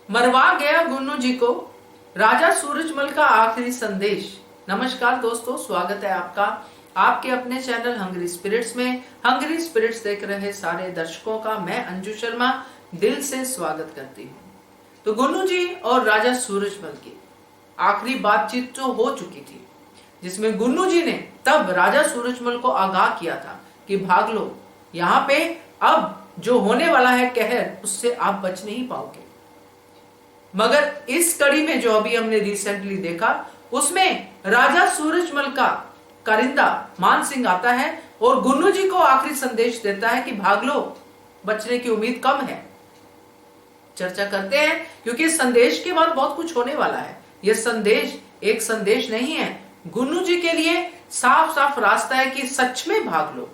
मरवा गया गुन्नू जी को राजा सूरजमल का आखिरी संदेश। नमस्कार दोस्तों, स्वागत है आपका आपके अपने चैनल हंग्री स्पिरिट्स में। हंग्री स्पिरिट्स देख रहे सारे दर्शकों का मैं अंजू शर्मा दिल से स्वागत करती हूँ। तो गुन्नू जी और राजा सूरजमल की आखिरी बातचीत तो हो चुकी थी, जिसमें गुन्नू जी ने तब राजा सूरजमल को आगाह किया था कि भाग लो, यहाँ पे अब जो होने वाला है कहर, उससे आप बच नहीं पाओगे। मगर इस कड़ी में जो अभी हमने रिसेंटली देखा, उसमें राजा सूरजमल का कारिंदा मान सिंह आता है और गुन्नू जी को आखिरी संदेश देता है कि भाग लो, बचने की उम्मीद कम है। चर्चा करते हैं क्योंकि इस संदेश के बाद बहुत कुछ होने वाला है। यह संदेश एक संदेश नहीं है, गुन्नू जी के लिए साफ साफ रास्ता है कि सच में भाग लो।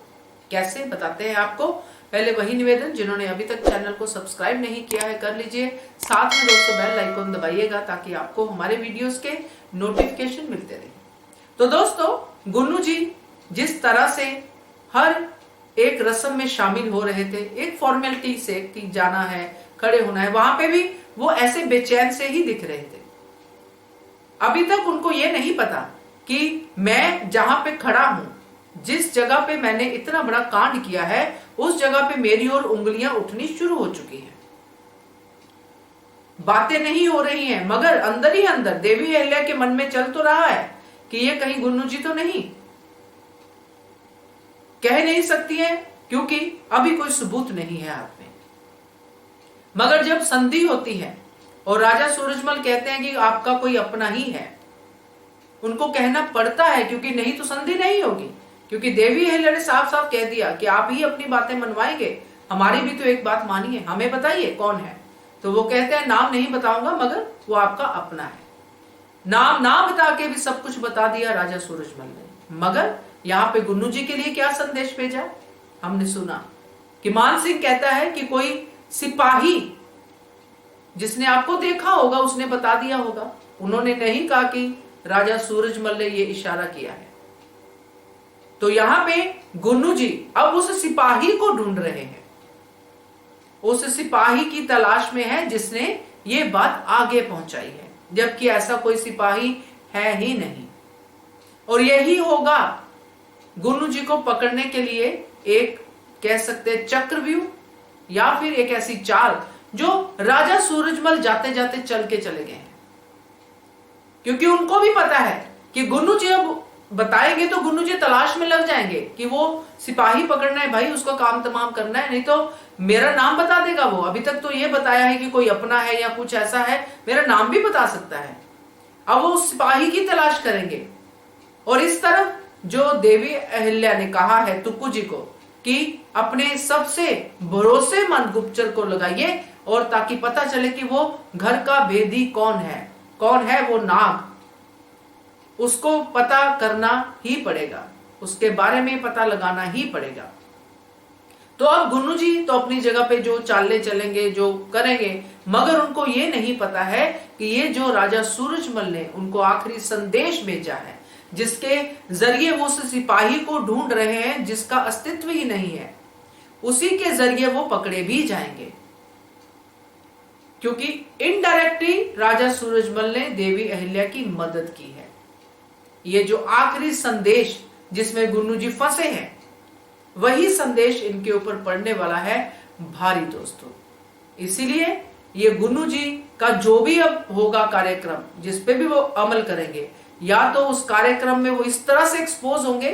कैसे बताते हैं आपको। पहले वही निवेदन, जिन्होंने अभी तक चैनल को सब्सक्राइब नहीं किया है कर लीजिए। साथ में दोस्तों बेल आइकन दबाइएगा ताकि आपको हमारे वीडियोस के नोटिफिकेशन मिलते रहे। तो दोस्तों, गुन्नू जी जिस तरह से हर एक रस्म में शामिल हो रहे थे, एक फॉर्मेलिटी से कि जाना है, खड़े होना है, वहां पे भी वो ऐसे बेचैन से ही दिख रहे थे। अभी तक उनको ये नहीं पता कि मैं जहां पे खड़ा हूं, जिस जगह पे मैंने इतना बड़ा कांड किया है, उस जगह पे मेरी ओर उंगलियां उठनी शुरू हो चुकी हैं। बातें नहीं हो रही हैं, मगर अंदर ही अंदर देवी अहिल्या के मन में चल तो रहा है कि ये कहीं गुन्नू जी तो नहीं। कह नहीं सकती है क्योंकि अभी कोई सबूत नहीं है हाथ में। मगर जब संधि होती है और राजा सूरजमल कहते हैं कि आपका कोई अपना ही है, उनको कहना पड़ता है क्योंकि नहीं तो संधि नहीं होगी। क्योंकि देवी अहिल्या ने साफ साफ कह दिया कि आप ही अपनी बातें मनवाएंगे, हमारी भी तो एक बात मानिए, हमें बताइए कौन है। तो वो कहते हैं नाम नहीं बताऊंगा, मगर वो आपका अपना है। नाम ना बता के भी सब कुछ बता दिया राजा सूरजमल ने। मगर यहाँ पे गुन्नू जी के लिए क्या संदेश भेजा, हमने सुना कि मान सिंह कहता है कि कोई सिपाही जिसने आपको देखा होगा उसने बता दिया होगा। उन्होंने नहीं कहा कि राजा सूरजमल ने ये इशारा किया है। तो यहां पे गुन्नू जी अब उस सिपाही को ढूंढ रहे हैं, उस सिपाही की तलाश में है जिसने ये बात आगे पहुंचाई है, जबकि ऐसा कोई सिपाही है ही नहीं। और यही होगा गुन्नू जी को पकड़ने के लिए एक कह सकते चक्रव्यूह या फिर एक ऐसी चाल जो राजा सूरजमल जाते जाते चल के चले गए हैं। क्योंकि उनको भी पता है कि गुन्नू जी अब बताएंगे तो गुन्नू जी तलाश में लग जाएंगे कि वो सिपाही पकड़ना है भाई, उसका काम तमाम करना है, नहीं तो मेरा नाम बता देगा वो। अभी तक तो ये बताया है कि कोई अपना है या कुछ ऐसा है, मेरा नाम भी बता सकता है। अब वो उस सिपाही की तलाश करेंगे। और इस तरफ जो देवी अहिल्या ने कहा है तुक्कू जी को कि अपने सबसे भरोसेमंद गुप्तचर को लगाइए और ताकि पता चले कि वो घर का भेदी कौन है वो नाग, उसको पता करना ही पड़ेगा, उसके बारे में पता लगाना ही पड़ेगा। तो अब गुन्नू जी तो अपनी जगह पे जो चाले चलेंगे, जो करेंगे, मगर उनको ये नहीं पता है कि ये जो राजा सूरजमल ने उनको आखिरी संदेश भेजा है, जिसके जरिए वो उस सिपाही को ढूंढ रहे हैं जिसका अस्तित्व ही नहीं है, उसी के जरिए वो पकड़े भी जाएंगे। क्योंकि इनडायरेक्टली राजा सूरजमल ने देवी अहिल्या की मदद की है। ये जो आखिरी संदेश जिसमें गुन्नू जी फंसे हैं, वही संदेश इनके ऊपर पड़ने वाला है भारी दोस्तों। इसीलिए ये गुन्नू जी का जो भी अब होगा कार्यक्रम, जिस पे भी वो अमल करेंगे, या तो उस कार्यक्रम में वो इस तरह से एक्सपोज होंगे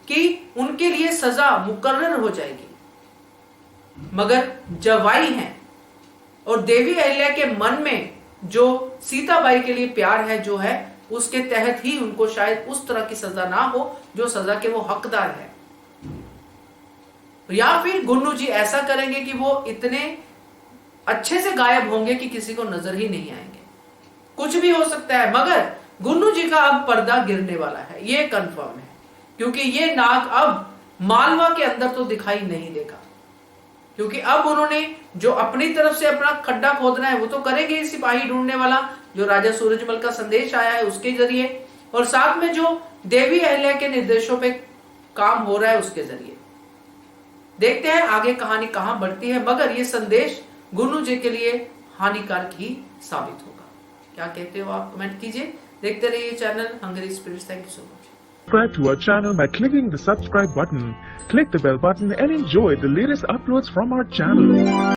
कि उनके लिए सजा मुकर्रर हो जाएगी। मगर जवाई हैं और देवी अहिल्या के मन में जो सीताबाई के लिए प्यार है जो है, उसके तहत ही उनको शायद उस तरह की सजा ना हो जो सजा के वो हकदार है। या फिर गुन्नू जी ऐसा करेंगे कि वो इतने अच्छे से गायब होंगे कि किसी को नजर ही नहीं आएंगे। कुछ भी हो सकता है, मगर गुन्नू जी का अब पर्दा गिरने वाला है, ये कंफर्म है। क्योंकि ये नाग अब मालवा के अंदर तो दिखाई नहीं देगा। क्योंकि अब उन्होंने जो अपनी तरफ से अपना खड्डा खोदना है वो तो करेंगे, सिपाही ढूंढने वाला जो राजा सूरजमल का संदेश आया है उसके जरिए, और साथ में जो देवी अहिल्या के निर्देशों पे काम हो रहा है उसके जरिए। देखते हैं आगे कहानी कहां बढ़ती है। मगर ये संदेश गुन्नू जी के लिए हानिकारक ही साबित होगा। क्या कहते हो आप, कमेंट कीजिए। देखते रहिए channel Hungry Spirits. Thank you so much. Subscribe to our channel by clicking the subscribe button. Click the bell button and enjoy the latest uploads from our channel.